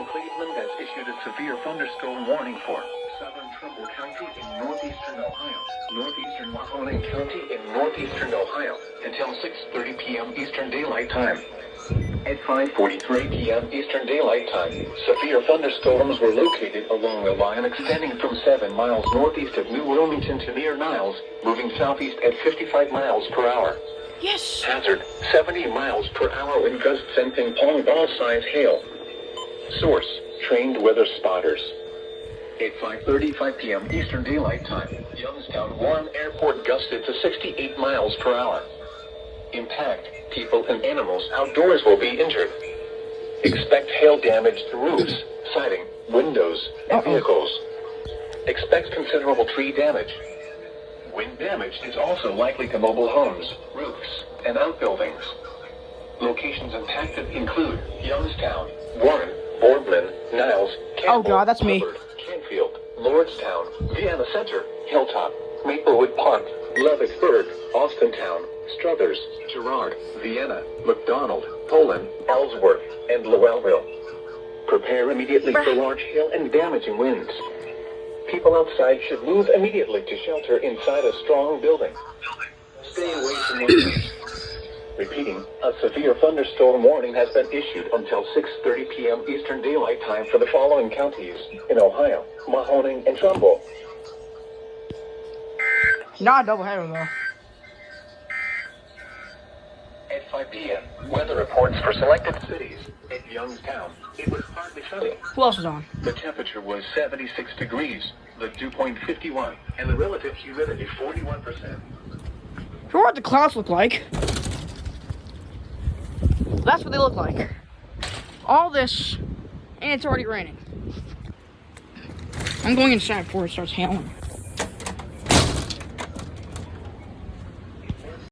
in Cleveland has issued a severe thunderstorm warning for southern Trumbull County in northeastern Ohio, northeastern Mahoning County in northeastern Ohio, until 6:30 p.m. Eastern Daylight Time. At 5:43 p.m. Eastern Daylight Time, severe thunderstorms were located along a line extending from 7 miles northeast of New Wilmington to near Niles, moving southeast at 55 miles per hour. Yes! Hazard, 70 miles per hour wind gusts and ping-pong ball-sized hail. Source, trained weather spotters. At 5:35 p.m. Eastern Daylight Time, Youngstown Warren Airport gusted to 68 miles per hour. Impact, people and animals outdoors will be injured. Expect hail damage to roofs, siding, windows, and vehicles. Expect considerable tree damage. Wind damage is also likely to mobile homes, roofs, and outbuildings. Locations impacted include Youngstown, Warren, Boardman, Niles, Campbell, Oh God, that's me. Hubbard, Canfield, Lordstown, Vienna Center, Hilltop, Maplewood Park, Levicksburg, Austintown, Struthers, Girard, Vienna, McDonald, Poland, Ellsworth, and Lowellville. Prepare immediately for large hail and damaging winds. People outside should move immediately to shelter inside a strong building. Stay away from windows. Repeating, a severe thunderstorm warning has been issued until 6:30 p.m. Eastern Daylight Time for the following counties in Ohio, Mahoning, and Trumbull. Not a doubleheader though. At 5 p.m., weather reports for selected cities. At Youngstown, it was partly sunny. Who else is on? The temperature was 76 degrees, the dew point 51, and the relative humidity 41%. Sure what the clouds look like. That's what they look like. All this, and it's already raining. I'm going inside before it starts hailing.